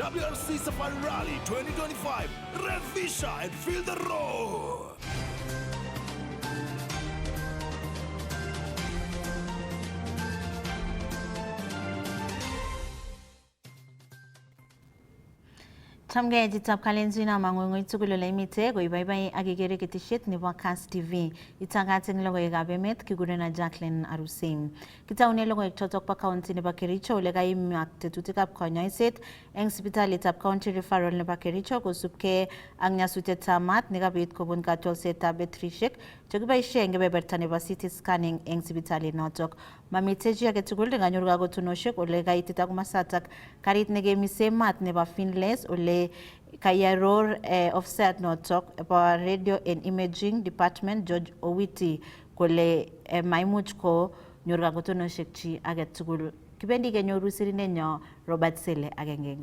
WRC Safari Rally 2025. Revisha and feel the roar. Chamge jitab kalenzina mangongoi tugul imite go ibaibai agigere ketishit nebo Cast TV itangating logoiwekab emet kigurena Jacqueline Arusim. Kitaune logoiwek chotok pa county nebo Kericho ole kaimak tetutikab konyoiset eng sipitalitab County Referral nebo Kericho kosubke ak nyasutietab mat nekabit kobun katolsetab betrishek chekiboisie eng kebeberta nebo CT scanning eng sipitalit notok. Mamite chi age tugul nekanyor kagotunoshek ole kaitit ak masatak karit nekemise mat nebo Finlays ole kayaror officer notok po radio and imaging department George Owiti kole maimuch ko nyor kagotunoshek chi age tugul. Kibendi kenyoru sirindenyo Robert Sele agenge.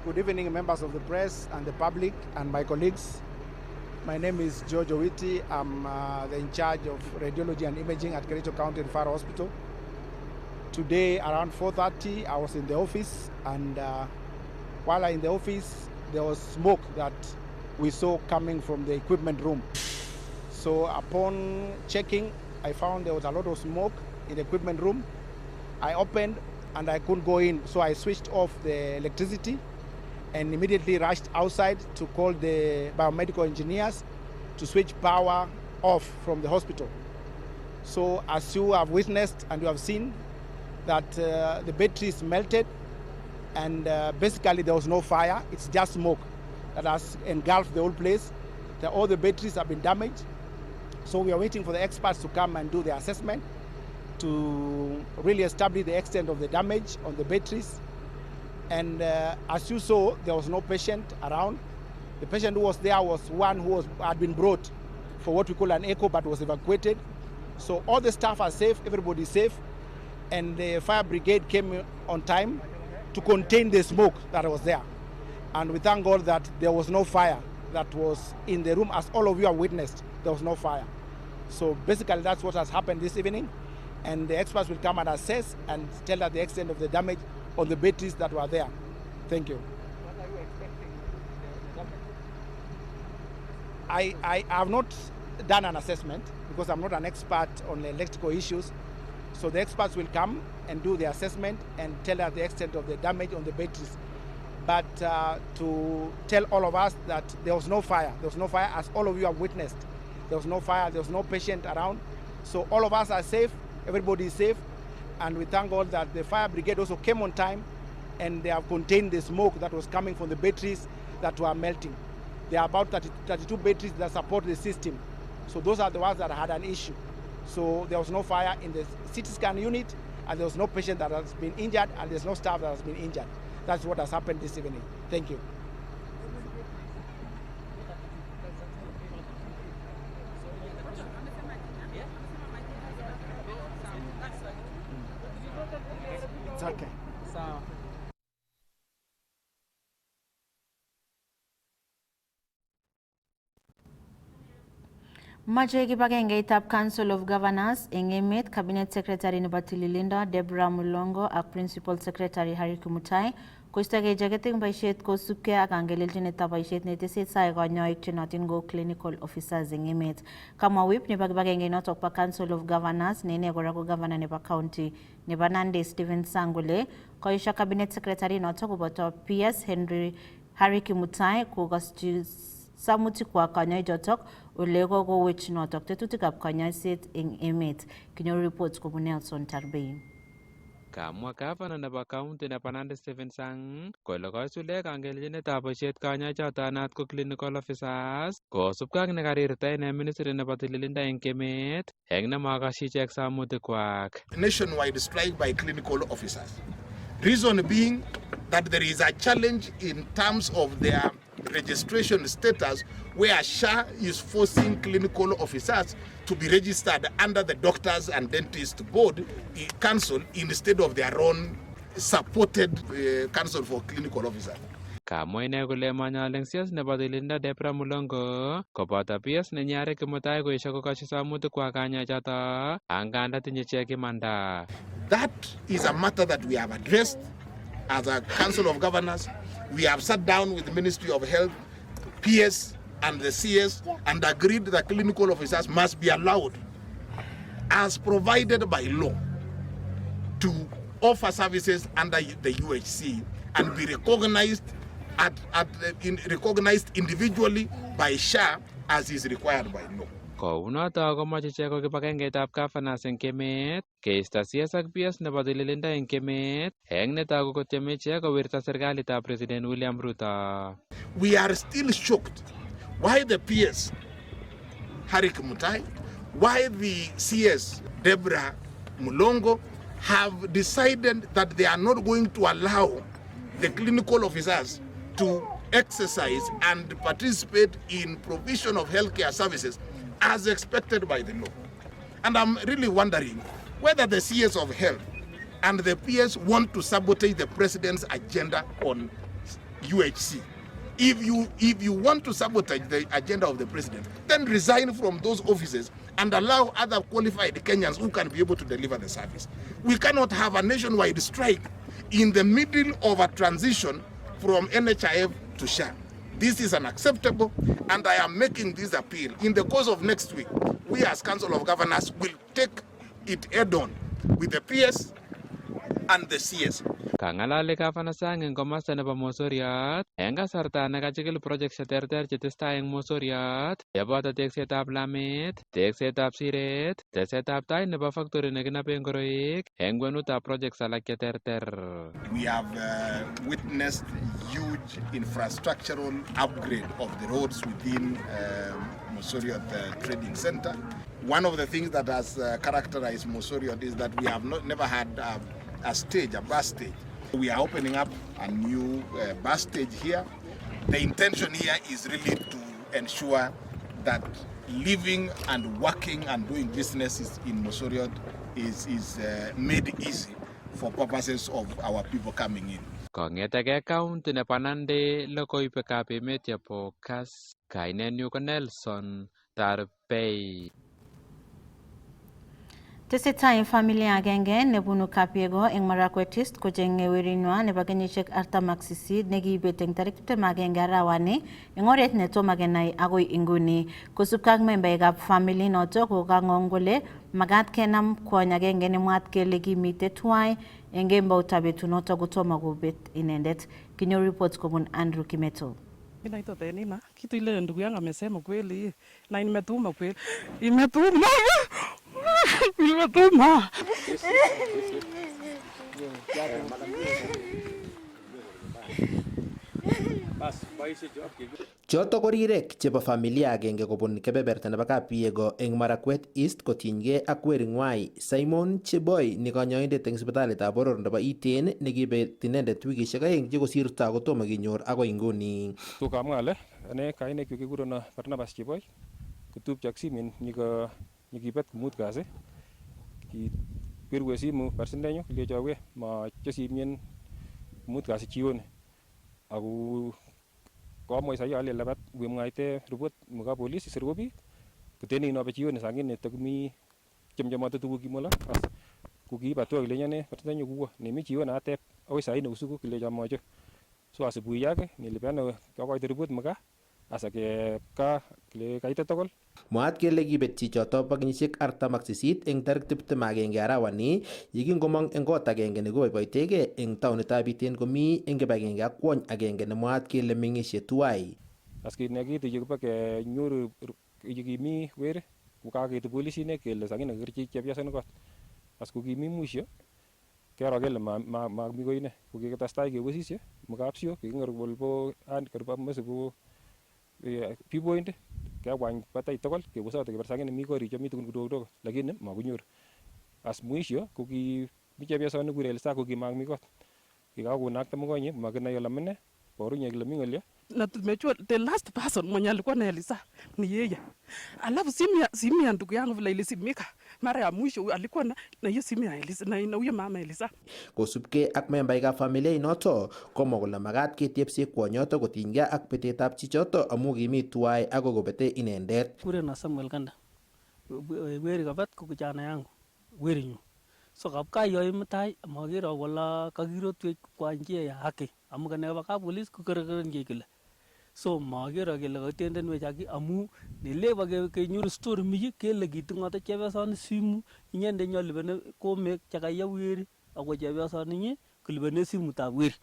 Good evening, members of the press and the public and my colleagues. My name is George Owiti. I'm the in charge of radiology and imaging at Kericho County Referral Hospital. Today around 4:30, I was in the office, and while I'm in the office, there was smoke that we saw coming from the equipment room. So upon checking, I found there was a lot of smoke in the equipment room. I opened and I couldn't go in, so I switched off the electricity and immediately rushed outside to call the biomedical engineers to switch power off from the hospital. So as you have witnessed and you have seen that the batteries melted, and basically there was no fire, it's just smoke that has engulfed the whole place. All the batteries have been damaged. So we are waiting for the experts to come and do the assessment to really establish the extent of the damage on the batteries. And as you saw, there was no patient around. The patient who was there was one who had been brought for what we call an echo, but was evacuated. So all the staff are safe, everybody is safe, and the fire brigade came on time to contain the smoke that was there. And we thank God that there was no fire that was in the room. As all of you have witnessed, there was no fire. So basically that's what has happened this evening, and the experts will come and assess and tell us the extent of the damage on the batteries that were there. Thank you. What are you expecting the damage? I have not done an assessment because I'm not an expert on electrical issues. So the experts will come and do the assessment and tell us the extent of the damage on the batteries. But to tell all of us that there was no fire. There was no fire, as all of you have witnessed. There was no fire, there was no patient around. So all of us are safe, everybody is safe. And we thank God that the fire brigade also came on time, and they have contained the smoke that was coming from the batteries that were melting. There are about 32 batteries that support the system. So those are the ones that had an issue. So there was no fire in the CT scan unit, and there was no patient that has been injured, and there's no staff that has been injured. That's what has happened this evening. Thank you. It's okay. So. Mache kibagengeitab Council of Governors eng emet Cabinet Secretary nebo Tililindo Deborah Mulongo ak Principal Secretary Harry Kimutai koistogei icheket eng boisiet kosubkei ak angelelchinetab boisiet netesetai kanyoik chenotin ko clinical officers eng emet. Kamwa whip nebo kibagenge notok po Council of Governors ne ine kora ko governor nebo county nebo Nandi Stephen Sangule koisho Cabinet Secretary notok koboto PS Harry Kimutai kokoschi samutikwak kanyoichotok ole kokowech notok tetutikab kanyoiset eng emet. Kinyoru report kobun Nelson Tarbei. Kamwa gavana nebo county nebo Nandi Stephen Sang kole kosuldae kangelchinetab boisiet kanyoichoto naat ko clinical officers kosubkei ak nekarirta ine ministry nebo tililindo eng emet eng nemakasyi ichek samutikwak. Nationwide strike by clinical officers. Reason being that there is a challenge in terms of their registration status where SHA is forcing clinical officers to be registered under the Doctors and Dentists Board Council instead of their own supported Council for Clinical Officers. Kamwa ine kole manyoleng CS nebo tililindo Debra Mulongo koboto PS nenyare Kimutai koesio kokochi samutikwak kanyoichoto anganda tinye ichek imanda. That is a matter that we have addressed as a Council of Governors. We have sat down with the Ministry of Health, PS and the CS and agreed that clinical officers must be allowed as provided by law to offer services under the UHC and be recognized recognized individually by SHA as is required by law. Kounoto komoche ichek ko kibagengeitab governors eng emet keisto CS ak PS nebo tililindo eng emet eng netoku kotieme ichek kowirta serikalitab President William Ruto. We are still shocked why the PS Harry Kimutai, why the CS Debra Mulongo have decided that they are not going to allow the clinical officers to exercise and participate in provision of healthcare services as expected by the law. And I'm really wondering whether the CS of Health and the PS want to sabotage the president's agenda on UHC. If you want to sabotage the agenda of the president, then resign from those offices and allow other qualified Kenyans who can be able to deliver the service. We cannot have a nationwide strike in the middle of a transition from NHIF to SHA. This is unacceptable, and I am making this appeal. In the course of next week, we as Council of Governors will take it head-on with the PS and the CS. Kangalali Gavana Sang eng komasta nebo Mosoriot eng kasarta nekachikil project cheterter chetestai eng Mosoriot yeboto teksetab lamet, teksetab siret, tesetab tai nebo factory nekinape ngoroik eng kwenutab projects alak cheterter. We have witnessed huge infrastructural upgrade of the roads within Mosoriot Trading Center. One of the things that has characterized Mosoriot is that we have never had a bus stage. We are opening up a new bus stage here. The intention here is really to ensure that living and working and doing businesses in Mosoriot is made easy for purposes of our people coming in. Kongetege county nebo Nandi logoiwekab emet yebo Kas kainenyu ko Nelson Tarbei. Tesetai familia agenge nebunu Kapiego eng Marakwet East kochenge werinywa nebo kenyisiek 48 nekiibet eng tarik 21 arawani eng oret netomo kenai agoi inguni. Kosubkei ak membaekab family noto kokang'ong kole magat kenam kwony agenge nemwaat kele kimitei tuwai eng kemboutab betunoto kotomo kobet inendet. Kinyoru report kobun Andrew Kimeto. Naitwa Tenina, kitu ile ndugu yangu amesema kweli na nimetuma kweli. Imetuma. Imetuma. Choto ko rirek chebo familia agenge kobun kebeberta nebo Kapiego eng Marakwet East kotinygei ak weringwai Simon Cheboy ni kanyoindet eng sipitalitab boror nebo Iten nekibet inendet wikisiek 2 chekosirto kotomo kenyor agoi nguni. Tukamwa ale ane kainekyu kekurono Barnabas Cheboy kotupcho ak simin nikibet komut kasi kipirwe simu barsindenyu kilecho we moche simien komut kasi chioni ako komwa sai ale labat wemwaite report muka police isir kobi kuteni inobe chioni sangine takumi chemjamate tuguk kimola as kukiiba tu kilenyane barsindenyu kuwa nemi chioni atep akoi sai ne usiku kilecho moche so asubuhi yake nilipana kakoite report muka asa ke ka kile kaite tokol. Mwaat kele kibet chichoto bo kenyisiek 48 eng tarik 21 arawani yekingomong eng kot agenge nekoboiboitegei eng taonitab Iten komi eng kibagenge ak kwony agenge nemwaat kele mengisie tuwai. Aski nekiti yukipa ke nyuru yukimi weri kukakiti polisinek kele sakina kerchik chepyoset kot. As kukimi mwisho kero kele mami koine kukikitestai kewesishe mukapsio kikingor bolbo karba mesibo pipoint kewany batai tokol kewesate kebar sakina mi kori chemi tukun kidogo lakini makunyor. As mwisho kuki chepyosani kure Elsa kukimami kot. Kikakunakta mkonye makinai ole mine porunye kile mingolio. Na tumejua the last person mwenye alikuwa na Elisa ni yeye. Alafu simu ya ndugu yangu vile ilisimika mara ya mwisho alikuwa na hiyo simu ya Elisa na huyo mama Elisa. Kosubkei ak membaikab familia inoto komwa kole makat ketepse kwonyoto kotinygei ak betetab chichoto amu kimi tuwai ako kobete inendet. Kure na Samuel Kanda. Weri kabat ko kijana yangu. Weri nyu. So kapkayo mutai magero wala kakirotwech kwa njia ya haki. Amu kaneba ka police kukereren kile. So magero kele katenden wechaki amu nileba ke nyuru story mi kele kitungote chepyosani simu inyende nyolibene komek chakaya weri ako chepyosani nyi kulibene simutab weri.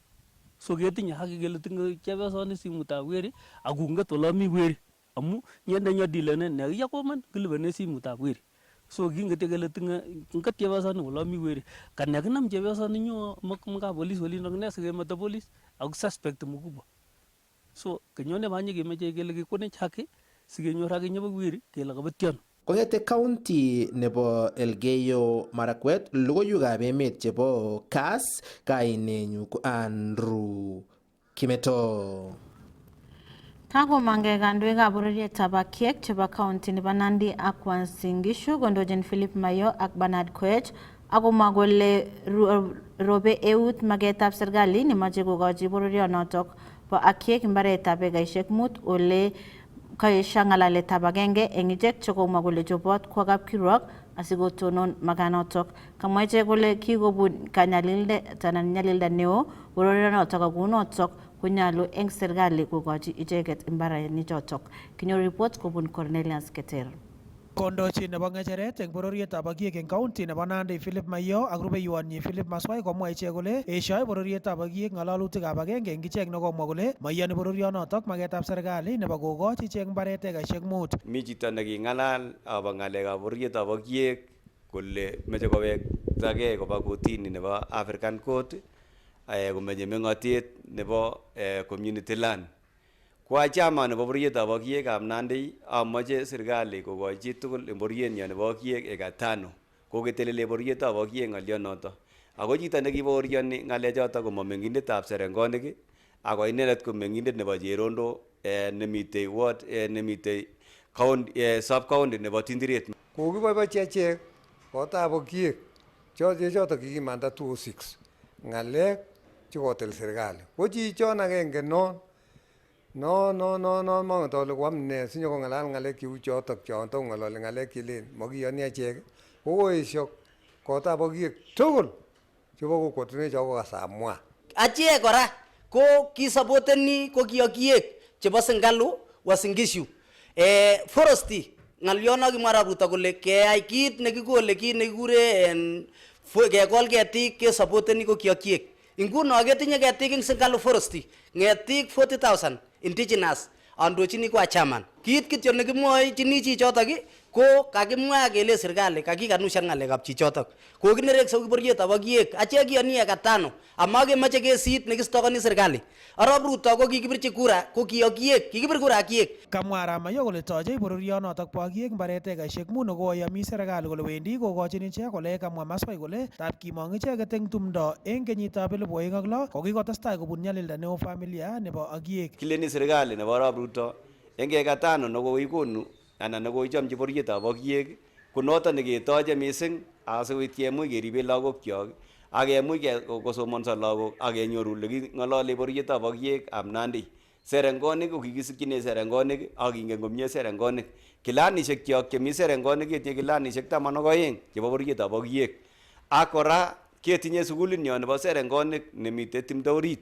So ketinye haki kele tinge chepyosani simutab weri akunget wala mi weri amu nyende nyodilene ne yakoman kulibene simutab weri. So kingete kele tinge ngat chepyosani wala mi weri kanekinam chepyosani nyo mga police wali noknes kemata police ak suspect mkubwa. So kenyone banye kemeche kele kikonech haki sikenyor haki nyebo weri kele kabetyon. Kongete county nebo Elgeyo Marakwet logoiwekab emet chebo CAS kainenyu ko Andrew Kimeto. Kakomange kandoikab bororietab Akiek chebo county nebo Nandi ak Uasin Gishu kondochin Philip Mayo ak Bernard Koech akomwa kole robe eut magetab serikali nemoche kokochi bororionotok bo Akiek mbaretab ekaisiek 5 ole kaesha ng'alaletab agenge eng ichek chekomwa kole chobot kwa kapkirwok asikotonon maganotok. Kamwa ichek kole kikobun kanyalildet anan nyalilda neo bororionotok akunotok konyalu eng serikali kokochi icheket mbarenichotok. Kinyor report kobun Cornelius Keter. Kondochi nebo ng'echeret eng bororietab Akiek eng county nebo Nandi Philip Mayo ak rubeiwonyi Philip Maswai komwa ichek kole esoi bororietab Akiek ng'alalutikab agenge eng ichek nekomwa kole maiyoni bororionotok magetab serikali nebo kokochi ichek mbaret ekaisiek 5. Mi chito neking'alal abo ng'alekab bororietab Akiek kole meche kowektakei koba kotini nebo African Court komeche meng'otet nebo community land. Kwa chama nebo bororietab Akiekab Nandi amoche serikali kokochi tugul eng bororienyo nebo Akiek eka 5 koketelele bororietab Akiek ng'alionoto. Ako chito nekibaorioni ng'alechoto ko meng'indetab Serengonik ako inendet ko meng'indet nebo Cherondo nemitei ward nemitei sub county nebo Tindiret. Kokiboiboichi achek kotab Akiek choto kikimanda 206 ng'alek chekotel serikali. Ko chichon agenge no manget ale koam ne sinyoko ng'alal ng'alek cheu chotok chon to ng'alali ng'alek chelen makiyoni achek koesho kotab Akiek tugul chebo kokwotinwek choko kasamwa. Achek kora ko kisapoteni ko ki Akiek chebo Sengalu Uasin Gishu. Forestry ng'alyono kimwa Ruto kole keyai kit nekikole kit nekikure kekol ketik kesapoteni ko ki Akiek. Inguno ketinye ketik eng Sengalu Forestry ngetik 40,000 indigenous andochini kwa chairman. Kit kityo nekimwochini chichotok ko kakimwa kele serikali kakikanushan ng'alekab chichotok. Kokinerekso bororietab Akiek achek kiyoni eka 5 ama kemoche kesit nekistokoni serikali. Arap Ruto ko kikibirchi kura ko ki Akiek kikibir kura Akiek. Kamwa Arap Mayo kole tochei bororionotok bo Akiek mbaret ekaisiek 5 nekoyomi serikali kole wendi kokochin ichek kole kamwa Maswai kole tab kimong icheket eng tumdo eng kenyitab 2006 kokikotestai kobun nyalilda neo familia nebo Akiek. Kileni serikali nebo Arap Ruto eng eka 5 nekoikonu anan nekoichomchi bororietab Akiek ko noton neketoche mising asikoit kemuch keribe lagokyok ak kemuch kosomonso lagok ak kenyoru ole king'olole bororietab Akiek ab Nandi. Serengonik ko kikisikyine Serengonik ak kingen komie Serengonik. Kilanisiekchok chemi Serengonik ketinye kilanisiek 12 chebo bororietab Akiek. Ak kora ketinye sukulinyo nebo Serengonik nemite timdo orit.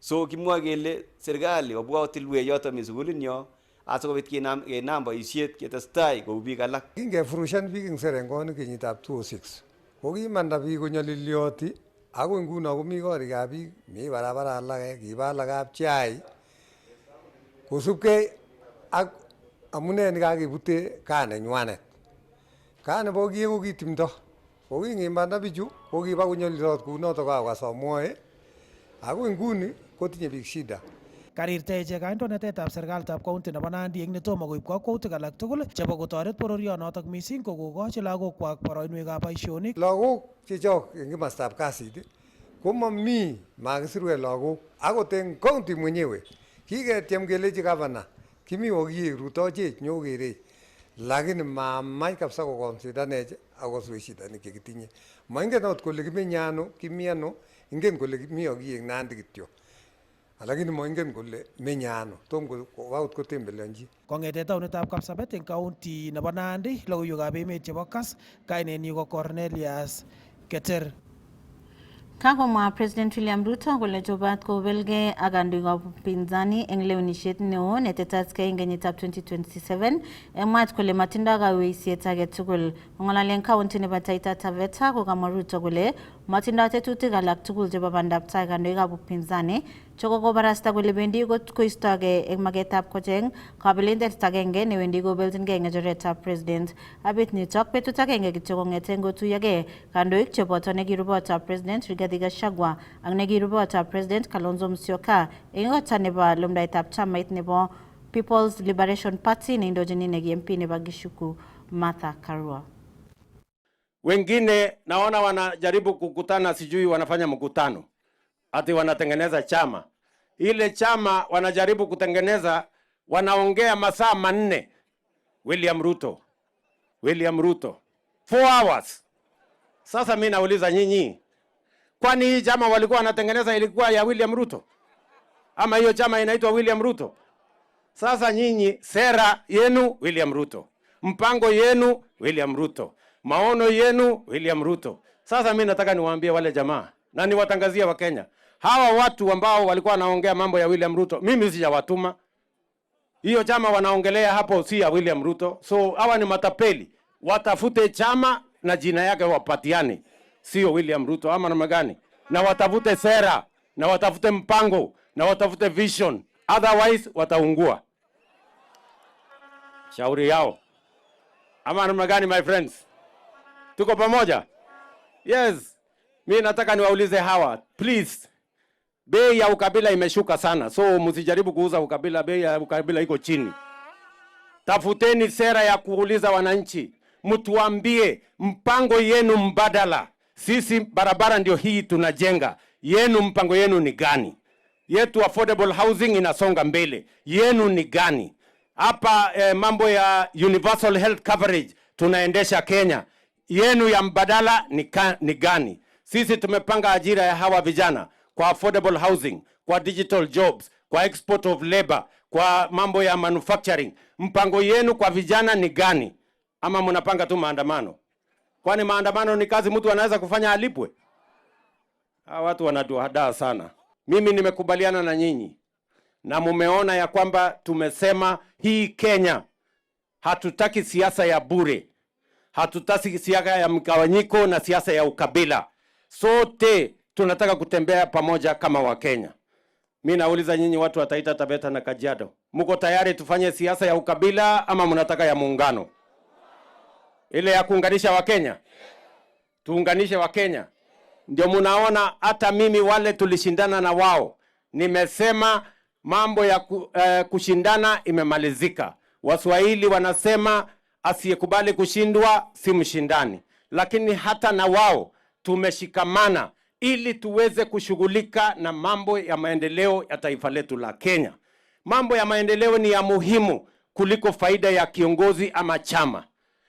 So kimwa kele serikali obwa tilwe yoto mi sukulinyo asikobit kenam boisiet ketestai kou biik alak. Kingefurushan biik eng Serengonik kenyitab 2006 kokimanda biik konyolilioti ako nguno komi korikab biik mi barabara alake kiba alak kapchai kosubkei ak amune nekakebute kaa nenywanet. Kaa nebo kiek ko kitimdo. Koking'imbanda bichu kokiba konyolilot kounotok kakas amwoe. Ako inguni kotinye biik shida. Karirta ichek kandoinatetab serikalitab county nebo Nandi eng netomo koib kakwautik alak tugul chebo kotoret bororionotok missing ko kokochi lagokwak boroinwekab boisionik. Lagok chechok eng kimostab kasit komami makisirwe lagok akot eng county mwenyewe kiketyem kelechi gavana kimi kokiek rutochech nyokerech lakini mamach kabisa kokonsidanech akoswe shidanik chekitinye. Moingen ot kole kimenye ano, kimi ano, ingen kole kimi kokiek Nandi kityo. Lakini moingen kole menye ano, tom kowaut kotembeleonchi. Kong'ete taonitab Kapsabet eng county nebo Nandi, logoiwekab emet chebo KAS, kainenyi ko Cornelius Keter. Kakomwa President William Ruto kole chobat kobelge ak kandoikab upinzani eng lewenisiet neo netetatgei eng kenyitab 2027 emwat kole matindoi kaweisiet age tugul. Kong'alale eng county nebo Taita Taveta kokamwa Ruto kole matindoi tetutik alak tugul chebo bandab tai kandoikab upinzani chokokobarasta kole bendi koistogei eng magetab kocheng kabelindet agenge newendi kobeljingei ng'echeretab president. Abit nitok betut agenge kityo kong'ete ngotuyogei kandoik cheboto nekirubotab president Rigathi Gachagua ak nekirubotab president Kalonzo Musyoka eng kota nebo lumdaetab chamait nebo People's Liberation Party neindojini negi MP nebo Gishuku Martha Karua. Wengine naona wanajaribu kukutana, sijui wanafanya mkutano ati wanatengeneza chama. Ile chama wanajaribu kutengeneza, wanaongea masaa 4. William Ruto 4 hours. Sasa mimi nauliza nyinyi, kwani hii chama walikuwa wanatengeneza ilikuwa ya William Ruto? Ama hiyo chama inaitwa William Ruto? Sasa nyinyi sera yenu William Ruto, mpango yenu William Ruto, maono yenu William Ruto. Sasa mimi nataka niwaambie wale jamaa na niwatangazia wa Kenya, hawa watu ambao walikuwa wanaongea mambo ya William Ruto, mimi sijawatuma. Hiyo chama wanaongelea hapo si ya William Ruto. So hawa ni matapeli. Watafute chama na jina yake wapatiane, sio William Ruto ama namna gani? Na watafute sera, na watafute mpango, na watafute vision. Otherwise wataungua. Shauri yao. Ama namna gani my friends? Tuko pamoja? Yes. Mimi nataka niwaulize hawa, please. Bei ya ukabila imeshuka sana. So msijaribu kuuza ukabila, bei ya ukabila iko chini. Tafuteni sera ya kuuliza wananchi. Mtuambie mpango yenu mbadala. Sisi barabara ndio hii tunajenga. Yenu mpango yenu ni gani? Yetu affordable housing inasonga mbele. Yenu ni gani? Hapa mambo ya universal health coverage tunaendesha Kenya. Yenu ya mbadala ni gani? Sisi tumepanga ajira ya hawa vijana kwa affordable housing, kwa digital jobs, kwa export of labor, kwa mambo ya manufacturing. Mpango yenu kwa vijana ni gani? Ama mnapanga tu maandamano? Kwani maandamano ni kazi mtu anaweza kufanya alipwe? Hawa watu wanatuhadaa sana. Mimi nimekubaliana na nyinyi. Na mumeona ya kwamba tumesema hii Kenya hatutaki siasa ya bure. Hatutaki siasa ya mgawanyiko na siasa ya ukabila. Sote tunataka kutembea pamoja kama Wakenya. Mimi nauliza nyinyi watu wa Taita Taveta na Kajiado, mko tayari tufanye siasa ya ukabila ama mnataka ya muungano? Ile ya kuunganisha Wakenya? Tuunganishe Wakenya. Ndio mnaona hata mimi wale tulishindana na wao, nimesema mambo ya kushindana imemalizika. Waswahili wanasema asiyekubali kushindwa si mshindani. Lakini hata na wao tumeshikamana ili tuweze kushughulika na mambo ya maendeleo ya taifa letu la Kenya. Mambo ya maendeleo ni ya muhimu kuliko faida ya kiongozi ama chama.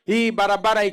Hii barabara